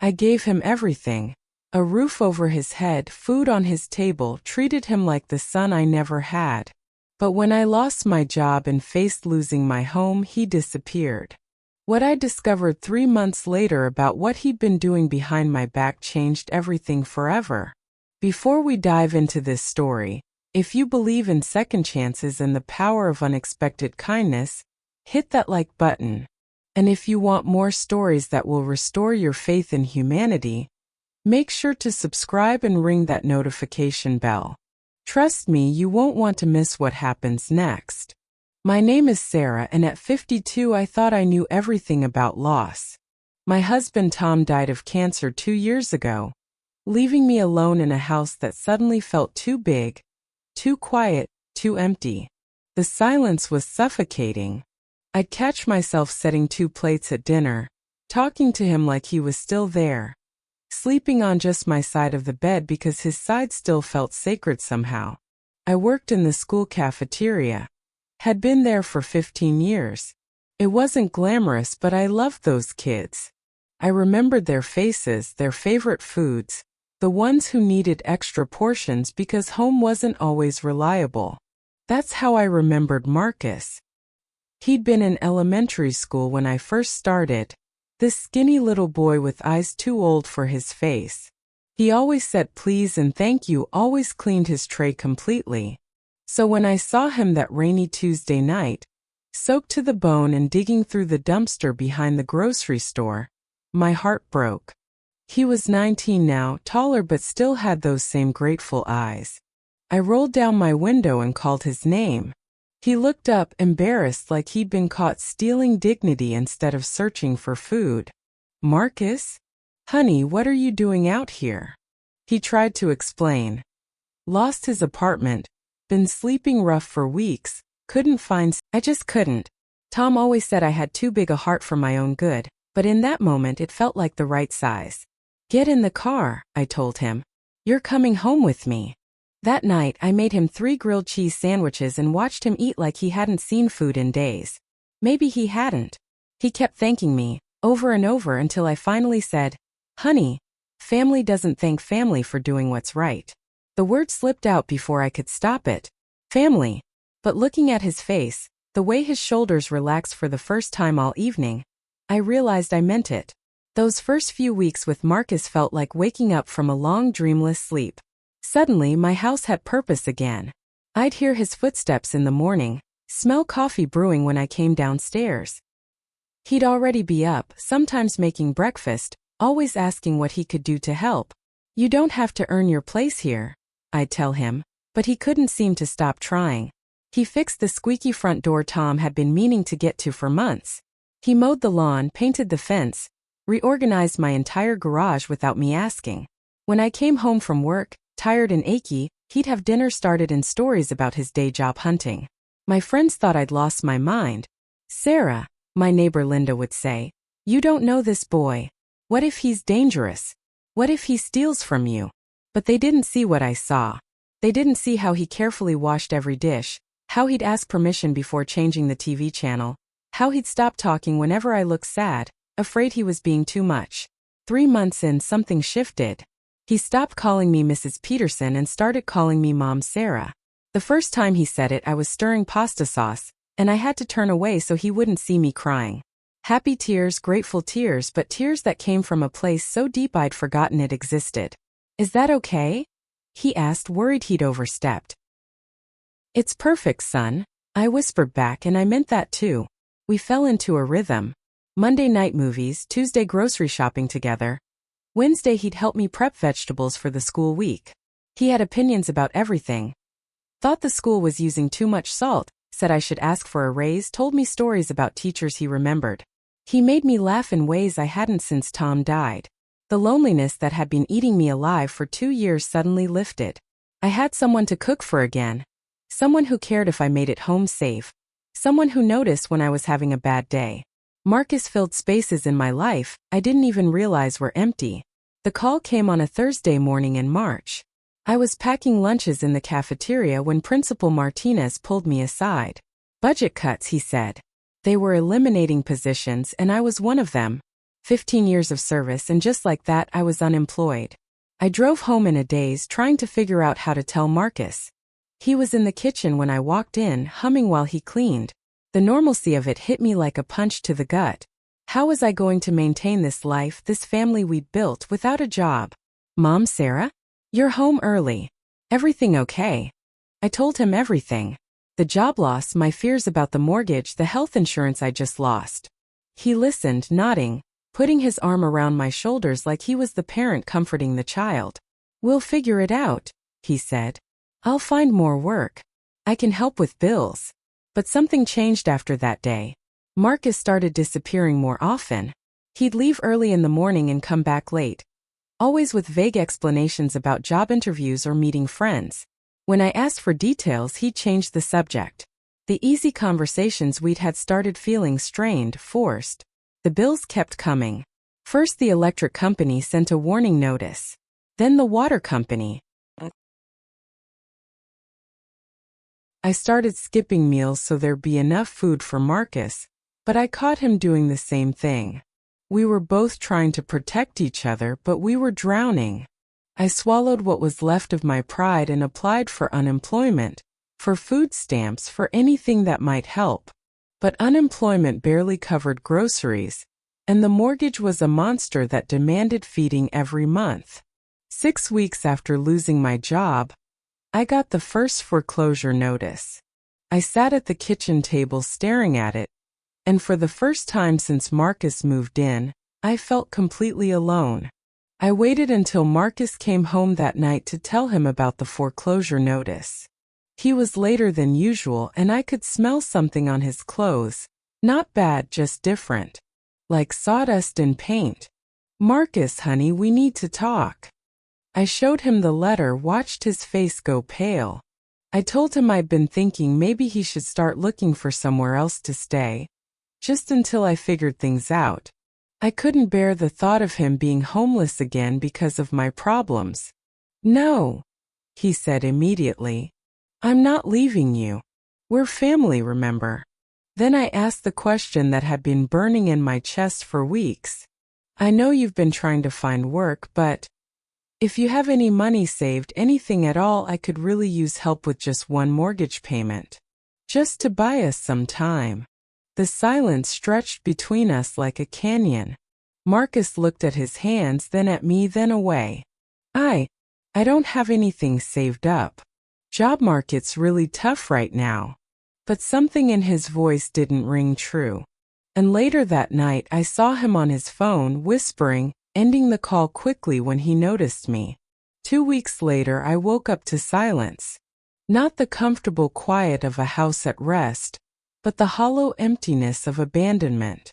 I gave him everything. A roof over his head, food on his table, treated him like the son I never had. But when I lost my job and faced losing my home, he disappeared. What I discovered 3 months later about what he'd been doing behind my back changed everything forever. Before we dive into this story, if you believe in second chances and the power of unexpected kindness, hit that like button. And if you want more stories that will restore your faith in humanity, make sure to subscribe and ring that notification bell. Trust me, you won't want to miss what happens next. My name is Sarah, and at 52 I thought I knew everything about loss. My husband Tom died of cancer 2 years ago, leaving me alone in a house that suddenly felt too big, too quiet, too empty. The silence was suffocating. I'd catch myself setting 2 plates at dinner, talking to him like he was still there, sleeping on just my side of the bed because his side still felt sacred somehow. I worked in the school cafeteria. Had been there for 15 years. It wasn't glamorous, but I loved those kids. I remembered their faces, their favorite foods, the ones who needed extra portions because home wasn't always reliable. That's how I remembered Marcus. He'd been in elementary school when I first started, this skinny little boy with eyes too old for his face. He always said please and thank you, always cleaned his tray completely. So when I saw him that rainy Tuesday night, soaked to the bone and digging through the dumpster behind the grocery store, my heart broke. He was 19 now, taller but still had those same grateful eyes. I rolled down my window and called his name. He looked up, embarrassed like he'd been caught stealing dignity instead of searching for food. Marcus? Honey, what are you doing out here? He tried to explain. Lost his apartment. Been sleeping rough for weeks, couldn't find. I just couldn't. Tom always said I had too big a heart for my own good, but in that moment it felt like the right size. Get in the car, I told him. You're coming home with me. That night I made him 3 grilled cheese sandwiches and watched him eat like he hadn't seen food in days. Maybe he hadn't. He kept thanking me, over and over until I finally said, Honey, family doesn't thank family for doing what's right. The word slipped out before I could stop it. Family. But looking at his face, the way his shoulders relaxed for the first time all evening, I realized I meant it. Those first few weeks with Marcus felt like waking up from a long dreamless sleep. Suddenly my house had purpose again. I'd hear his footsteps in the morning, smell coffee brewing when I came downstairs. He'd already be up, sometimes making breakfast, always asking what he could do to help. You don't have to earn your place here, I'd tell him, but he couldn't seem to stop trying. He fixed the squeaky front door Tom had been meaning to get to for months. He mowed the lawn, painted the fence, reorganized my entire garage without me asking. When I came home from work, tired and achy, he'd have dinner started in stories about his day job hunting. My friends thought I'd lost my mind. Sarah, my neighbor Linda would say, you don't know this boy. What if he's dangerous? What if he steals from you? But they didn't see what I saw. They didn't see how he carefully washed every dish, how he'd ask permission before changing the TV channel, how he'd stop talking whenever I looked sad, afraid he was being too much. 3 months in, something shifted. He stopped calling me Mrs. Peterson and started calling me Mom Sarah. The first time he said it, I was stirring pasta sauce, and I had to turn away so he wouldn't see me crying. Happy tears, grateful tears, but tears that came from a place so deep I'd forgotten it existed. Is that okay? He asked, worried he'd overstepped. It's perfect, son, I whispered back, and I meant that too. We fell into a rhythm. Monday night movies, Tuesday grocery shopping together. Wednesday he'd help me prep vegetables for the school week. He had opinions about everything. Thought the school was using too much salt, said I should ask for a raise, told me stories about teachers he remembered. He made me laugh in ways I hadn't since Tom died. The loneliness that had been eating me alive for 2 years suddenly lifted. I had someone to cook for again. Someone who cared if I made it home safe. Someone who noticed when I was having a bad day. Marcus filled spaces in my life I didn't even realize were empty. The call came on a Thursday morning in March. I was packing lunches in the cafeteria when Principal Martinez pulled me aside. Budget cuts, he said. They were eliminating positions and I was one of them. 15 years of service, and just like that, I was unemployed. I drove home in a daze, trying to figure out how to tell Marcus. He was in the kitchen when I walked in, humming while he cleaned. The normalcy of it hit me like a punch to the gut. How was I going to maintain this life, this family we'd built, without a job? Mom, Sarah? You're home early. Everything okay? I told him everything. The job loss, my fears about the mortgage, the health insurance I just lost. He listened, nodding, putting his arm around my shoulders like he was the parent comforting the child. We'll figure it out, he said. I'll find more work. I can help with bills. But something changed after that day. Marcus started disappearing more often. He'd leave early in the morning and come back late, always with vague explanations about job interviews or meeting friends. When I asked for details, he changed the subject. The easy conversations we'd had started feeling strained, forced. The bills kept coming. First, the electric company sent a warning notice. Then the water company. I started skipping meals so there'd be enough food for Marcus, but I caught him doing the same thing. We were both trying to protect each other, but we were drowning. I swallowed what was left of my pride and applied for unemployment, for food stamps, for anything that might help. But unemployment barely covered groceries, and the mortgage was a monster that demanded feeding every month. 6 weeks after losing my job, I got the first foreclosure notice. I sat at the kitchen table staring at it, and for the first time since Marcus moved in, I felt completely alone. I waited until Marcus came home that night to tell him about the foreclosure notice. He was later than usual, and I could smell something on his clothes. Not bad, just different. Like sawdust and paint. Marcus, honey, we need to talk. I showed him the letter, watched his face go pale. I told him I'd been thinking maybe he should start looking for somewhere else to stay, just until I figured things out. I couldn't bear the thought of him being homeless again because of my problems. No, he said immediately. I'm not leaving you. We're family, remember? Then I asked the question that had been burning in my chest for weeks. I know you've been trying to find work, but if you have any money saved, anything at all, I could really use help with just one mortgage payment. Just to buy us some time. The silence stretched between us like a canyon. Marcus looked at his hands, then at me, then away. I don't have anything saved up. Job market's really tough right now. But something in his voice didn't ring true. And later that night I saw him on his phone, whispering, ending the call quickly when he noticed me. 2 weeks later I woke up to silence. Not the comfortable quiet of a house at rest, but the hollow emptiness of abandonment.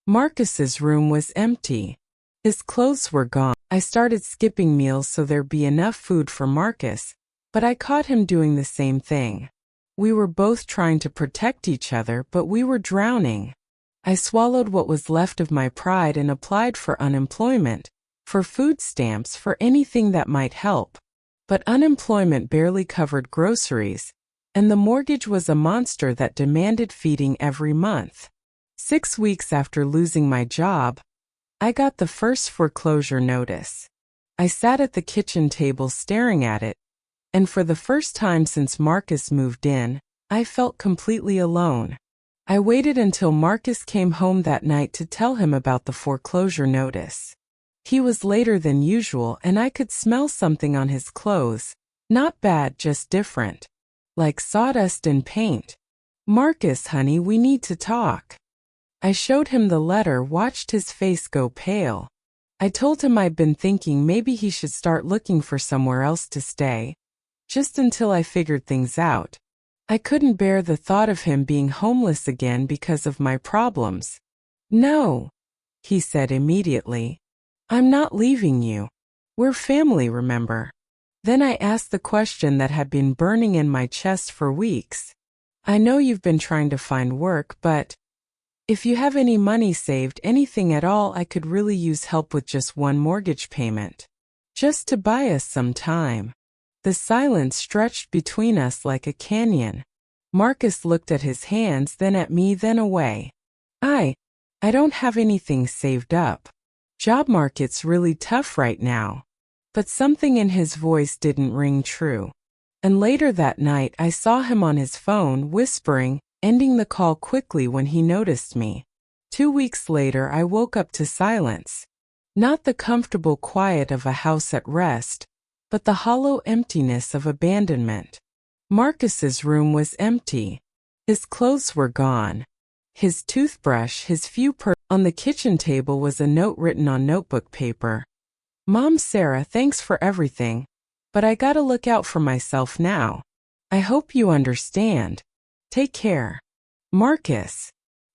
Marcus's room was empty. His clothes were gone. I started skipping meals so there'd be enough food for Marcus, but I caught him doing the same thing. We were both trying to protect each other, but we were drowning. I swallowed what was left of my pride and applied for unemployment, for food stamps, for anything that might help. But unemployment barely covered groceries, and the mortgage was a monster that demanded feeding every month. 6 weeks after losing my job, I got the first foreclosure notice. I sat at the kitchen table staring at it, and for the first time since Marcus moved in, I felt completely alone. I waited until Marcus came home that night to tell him about the foreclosure notice. He was later than usual, and I could smell something on his clothes. Not bad, just different. Like sawdust and paint. Marcus, honey, we need to talk. I showed him the letter, watched his face go pale. I told him I'd been thinking maybe he should start looking for somewhere else to stay, just until I figured things out. I couldn't bear the thought of him being homeless again because of my problems. No, he said immediately. I'm not leaving you. We're family, remember? Then I asked the question that had been burning in my chest for weeks. I know you've been trying to find work, but if you have any money saved, anything at all, I could really use help with just one mortgage payment. Just to buy us some time. The silence stretched between us like a canyon. Marcus looked at his hands, then at me, then away. I don't have anything saved up. Job market's really tough right now. But something in his voice didn't ring true. And later that night I saw him on his phone, whispering, ending the call quickly when he noticed me. 2 weeks later I woke up to silence. Not the comfortable quiet of a house at rest, but the hollow emptiness of abandonment. Marcus's room was empty. His clothes were gone. His toothbrush, his few on the kitchen table was a note written on notebook paper. Mom Sarah, thanks for everything, but I gotta look out for myself now. I hope you understand. Take care. Marcus.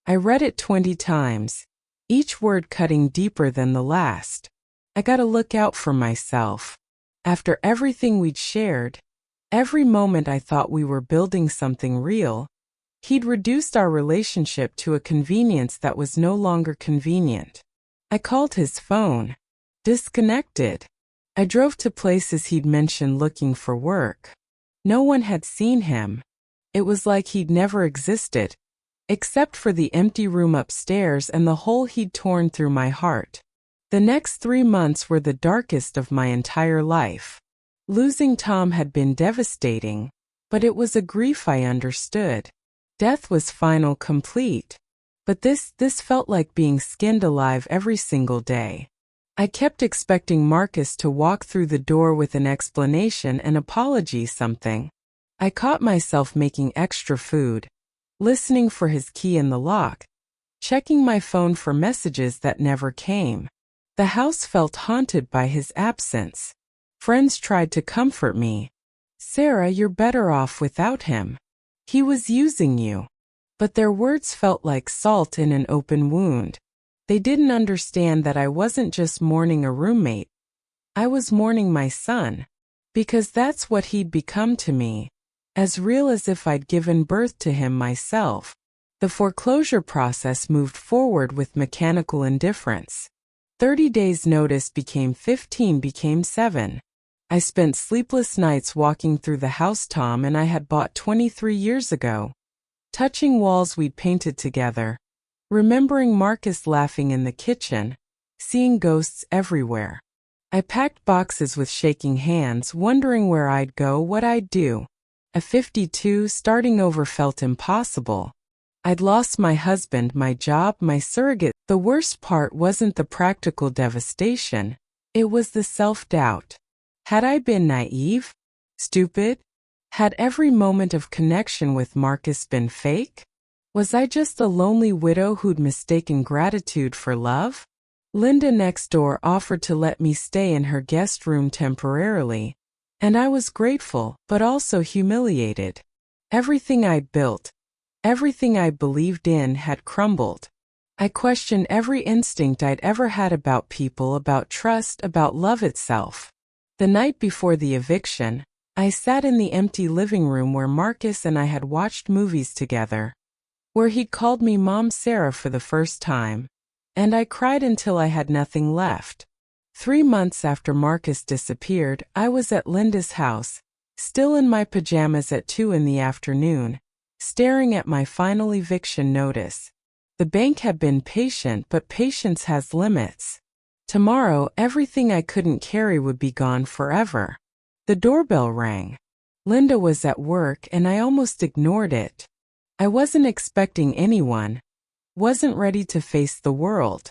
I read it 20 times, each word cutting deeper than the last. I gotta look out for myself. After everything we'd shared, every moment I thought we were building something real, he'd reduced our relationship to a convenience that was no longer convenient. I called his phone. Disconnected. I drove to places he'd mentioned looking for work. No one had seen him. It was like he'd never existed, except for the empty room upstairs and the hole he'd torn through my heart. The next 3 months were the darkest of my entire life. Losing Tom had been devastating, but it was a grief I understood. Death was final, complete. But this felt like being skinned alive every single day. I kept expecting Marcus to walk through the door with an explanation, an apology, something. I caught myself making extra food, listening for his key in the lock, checking my phone for messages that never came. The house felt haunted by his absence. Friends tried to comfort me. Sarah, you're better off without him. He was using you. But their words felt like salt in an open wound. They didn't understand that I wasn't just mourning a roommate. I was mourning my son. Because that's what he'd become to me. As real as if I'd given birth to him myself. The foreclosure process moved forward with mechanical indifference. 30 days notice became 15, became 7. I spent sleepless nights walking through the house Tom and I had bought 23 years ago. Touching walls we'd painted together. Remembering Marcus laughing in the kitchen. Seeing ghosts everywhere. I packed boxes with shaking hands, wondering where I'd go, what I'd do. At 52, starting over felt impossible. I'd lost my husband, my job, my surrogate. The worst part wasn't the practical devastation. It was the self-doubt. Had I been naive? Stupid? Had every moment of connection with Marcus been fake? Was I just a lonely widow who'd mistaken gratitude for love? Linda next door offered to let me stay in her guest room temporarily, and I was grateful, but also humiliated. Everything I'd built, everything I believed in had crumbled. I questioned every instinct I'd ever had about people, about trust, about love itself. The night before the eviction, I sat in the empty living room where Marcus and I had watched movies together, where he'd called me Mom Sarah for the first time, and I cried until I had nothing left. 3 months after Marcus disappeared, I was at Linda's house, still in my pajamas at 2 in the afternoon, staring at my final eviction notice. The bank had been patient, but patience has limits. Tomorrow, everything I couldn't carry would be gone forever. The doorbell rang. Linda was at work and I almost ignored it. I wasn't expecting anyone, wasn't ready to face the world.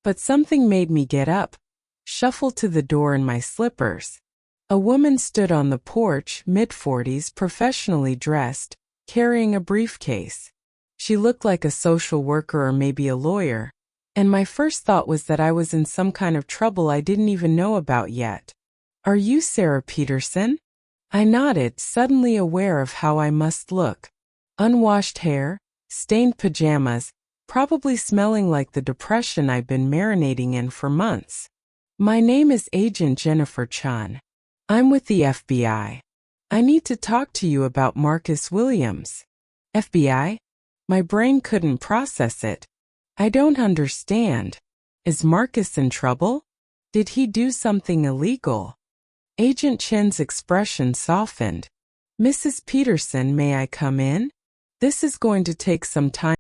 But something made me get up, shuffle to the door in my slippers. A woman stood on the porch, mid-40s, professionally dressed, carrying a briefcase. She looked like a social worker or maybe a lawyer, and my first thought was that I was in some kind of trouble I didn't even know about yet. "Are you Sarah Peterson?" I nodded, suddenly aware of how I must look. Unwashed hair, stained pajamas, probably smelling like the depression I'd been marinating in for months. "My name is Agent Jennifer Chun. I'm with the FBI. I need to talk to you about Marcus Williams." "FBI?" My brain couldn't process it. "I don't understand. Is Marcus in trouble? Did he do something illegal?" Agent Chen's expression softened. "Mrs. Peterson, may I come in? This is going to take some time."